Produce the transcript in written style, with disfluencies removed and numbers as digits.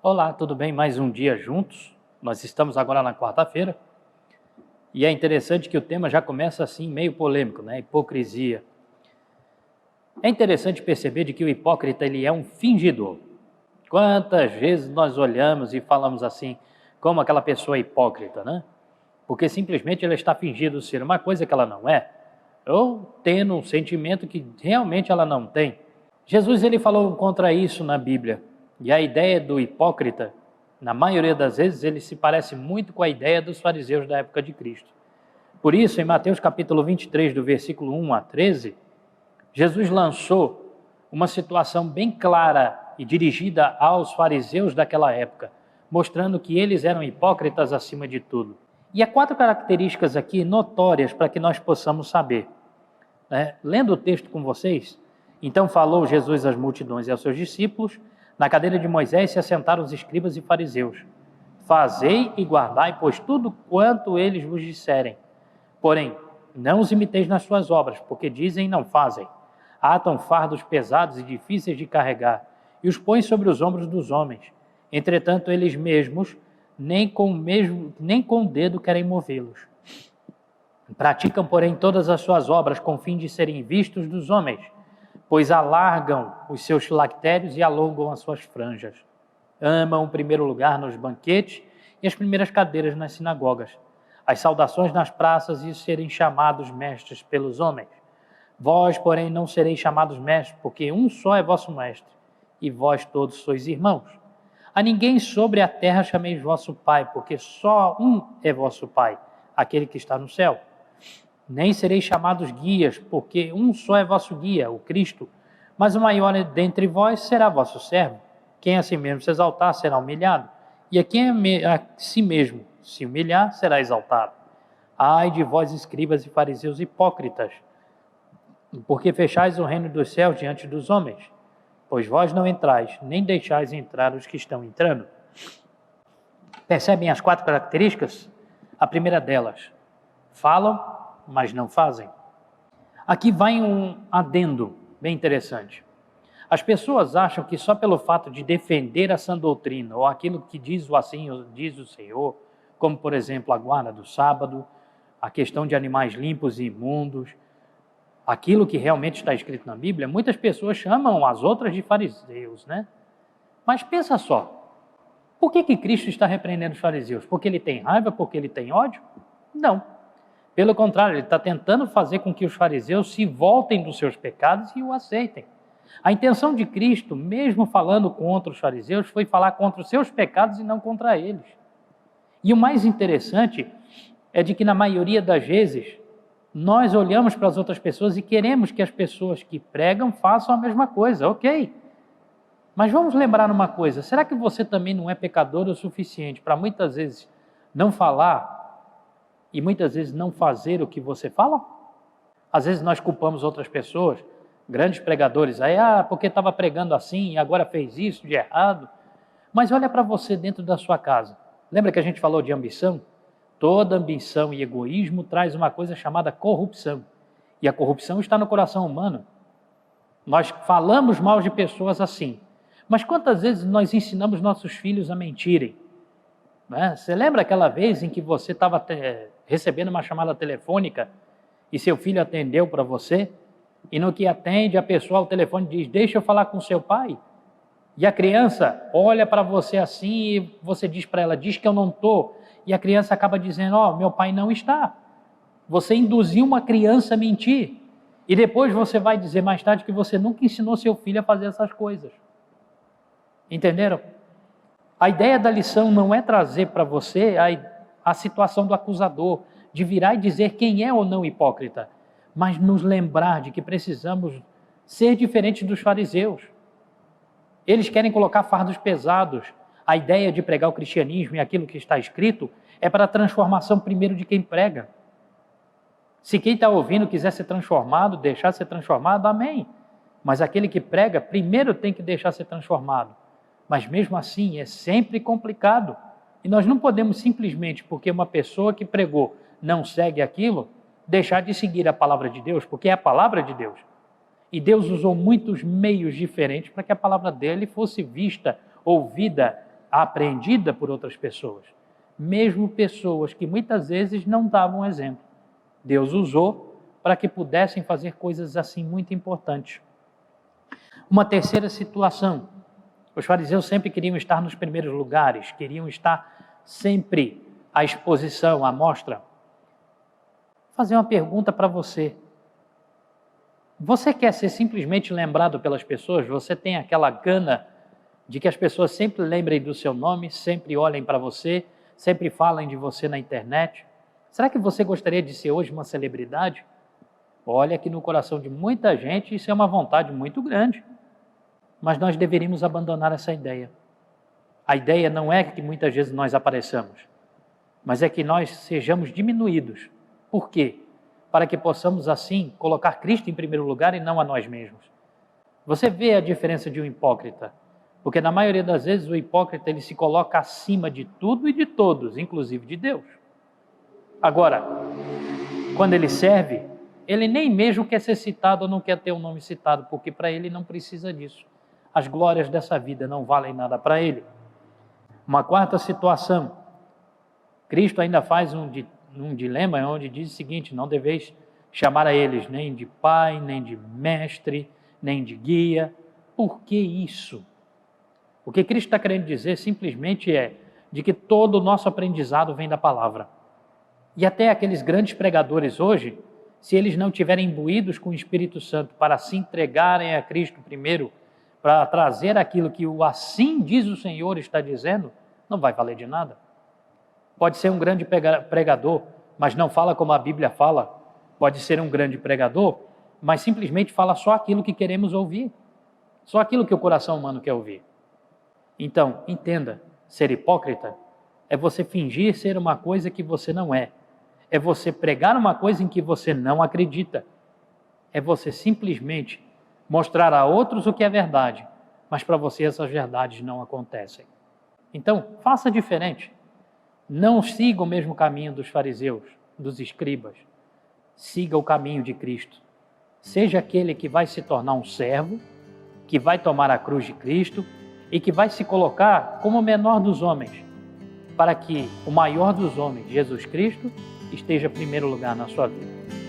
Olá, tudo bem? Mais um dia juntos. Nós estamos agora na quarta-feira e é interessante que o tema já começa assim meio polêmico, né? Hipocrisia. É interessante perceber de que o hipócrita ele é um fingidor. Quantas vezes nós olhamos e falamos assim, como aquela pessoa hipócrita, né? Porque simplesmente ela está fingindo ser uma coisa que ela não é, ou tendo um sentimento que realmente ela não tem. Jesus ele falou contra isso na Bíblia. E a ideia do hipócrita, na maioria das vezes, ele se parece muito com a ideia dos fariseus da época de Cristo. Por isso, em Mateus capítulo 23, do versículo 1 a 13, Jesus lançou uma situação bem clara e dirigida aos fariseus daquela época, mostrando que eles eram hipócritas acima de tudo. E há 4 características aqui notórias para que nós possamos saber. Lendo o texto com vocês, então falou Jesus às multidões e aos seus discípulos: na cadeira de Moisés se assentaram os escribas e fariseus. Fazei e guardai, pois tudo quanto eles vos disserem. Porém, não os imiteis nas suas obras, porque dizem e não fazem. Atam fardos pesados e difíceis de carregar, e os põem sobre os ombros dos homens. Entretanto, eles mesmos nem com o dedo querem movê-los. Praticam, porém, todas as suas obras com o fim de serem vistos dos homens, pois alargam os seus filactérios e alongam as suas franjas. Amam o primeiro lugar nos banquetes e as primeiras cadeiras nas sinagogas, as saudações nas praças e serem chamados mestres pelos homens. Vós, porém, não sereis chamados mestres, porque um só é vosso mestre, e vós todos sois irmãos. A ninguém sobre a terra chameis vosso Pai, porque só um é vosso Pai, aquele que está no céu. Nem sereis chamados guias, porque um só é vosso guia, o Cristo. Mas o maior dentre vós será vosso servo. Quem a si mesmo se exaltar será humilhado, e a quem a si mesmo se humilhar será exaltado. Ai de vós, escribas e fariseus hipócritas, porque fechais o reino dos céus diante dos homens, pois vós não entrais, nem deixais entrar os que estão entrando. Percebem as 4 características? A primeira delas: falam, mas não fazem. Aqui vai um adendo bem interessante. As pessoas acham que só pelo fato de defender a sã doutrina, ou aquilo que diz o assim, diz o Senhor, como por exemplo a guarda do sábado, a questão de animais limpos e imundos, aquilo que realmente está escrito na Bíblia, muitas pessoas chamam as outras de fariseus, né? Mas pensa só, por que Cristo está repreendendo os fariseus? Porque ele tem raiva? Porque ele tem ódio? Não. Pelo contrário, ele está tentando fazer com que os fariseus se voltem dos seus pecados e o aceitem. A intenção de Cristo, mesmo falando contra os fariseus, foi falar contra os seus pecados e não contra eles. E o mais interessante é de que, na maioria das vezes, nós olhamos para as outras pessoas e queremos que as pessoas que pregam façam a mesma coisa, ok. Mas vamos lembrar uma coisa: será que você também não é pecador o suficiente para muitas vezes não falar e muitas vezes não fazer o que você fala? Às vezes nós culpamos outras pessoas, grandes pregadores, aí, porque estava pregando assim e agora fez isso de errado. Mas olha para você dentro da sua casa. Lembra que a gente falou de ambição? Toda ambição e egoísmo traz uma coisa chamada corrupção. E a corrupção está no coração humano. Nós falamos mal de pessoas assim. Mas quantas vezes nós ensinamos nossos filhos a mentirem? Você lembra aquela vez em que você estava recebendo uma chamada telefônica e seu filho atendeu para você? E no que atende, a pessoa ao telefone diz: deixa eu falar com seu pai. E a criança olha para você assim e você diz para ela: diz que eu não estou. E a criança acaba dizendo: meu pai não está. Você induziu uma criança a mentir. E depois você vai dizer mais tarde que você nunca ensinou seu filho a fazer essas coisas. Entenderam? A ideia da lição não é trazer para você a situação do acusador, de virar e dizer quem é ou não hipócrita, mas nos lembrar de que precisamos ser diferentes dos fariseus. Eles querem colocar fardos pesados. A ideia de pregar o cristianismo e aquilo que está escrito é para a transformação primeiro de quem prega. Se quem está ouvindo quiser ser transformado, deixar ser transformado, amém. Mas aquele que prega primeiro tem que deixar ser transformado. Mas mesmo assim é sempre complicado. E nós não podemos simplesmente, porque uma pessoa que pregou não segue aquilo, deixar de seguir a palavra de Deus, porque é a palavra de Deus. E Deus usou muitos meios diferentes para que a palavra dele fosse vista, ouvida, aprendida por outras pessoas, mesmo pessoas que muitas vezes não davam exemplo. Deus usou para que pudessem fazer coisas assim muito importantes. Uma terceira situação, os fariseus sempre queriam estar nos primeiros lugares, queriam estar sempre à exposição, à mostra. Vou fazer uma pergunta para você. Você quer ser simplesmente lembrado pelas pessoas? Você tem aquela gana de que as pessoas sempre lembrem do seu nome, sempre olhem para você, sempre falem de você na internet? Será que você gostaria de ser hoje uma celebridade? Olha que no coração de muita gente isso é uma vontade muito grande. Mas nós deveríamos abandonar essa ideia. A ideia não é que muitas vezes nós apareçamos, mas é que nós sejamos diminuídos. Por quê? Para que possamos assim colocar Cristo em primeiro lugar e não a nós mesmos. Você vê a diferença de um hipócrita, porque na maioria das vezes o hipócrita ele se coloca acima de tudo e de todos, inclusive de Deus. Agora, quando ele serve, ele nem mesmo quer ser citado ou não quer ter o nome citado, porque para ele não precisa disso. As glórias dessa vida não valem nada para ele. Uma quarta situação, Cristo ainda faz um dilema onde diz o seguinte: não deveis chamar a eles nem de pai, nem de mestre, nem de guia. Por que isso? O que Cristo está querendo dizer simplesmente é de que todo o nosso aprendizado vem da palavra. E até aqueles grandes pregadores hoje, se eles não tiverem imbuídos com o Espírito Santo para se entregarem a Cristo primeiro, para trazer aquilo que o assim diz o Senhor está dizendo, não vai valer de nada. Pode ser um grande pregador, mas não fala como a Bíblia fala. Pode ser um grande pregador, mas simplesmente fala só aquilo que queremos ouvir. Só aquilo que o coração humano quer ouvir. Então, entenda, ser hipócrita é você fingir ser uma coisa que você não é. É você pregar uma coisa em que você não acredita. É você simplesmente mostrar a outros o que é verdade, mas para você essas verdades não acontecem. Então, faça diferente. Não siga o mesmo caminho dos fariseus, dos escribas. Siga o caminho de Cristo. Seja aquele que vai se tornar um servo, que vai tomar a cruz de Cristo e que vai se colocar como o menor dos homens, para que o maior dos homens, Jesus Cristo, esteja em primeiro lugar na sua vida.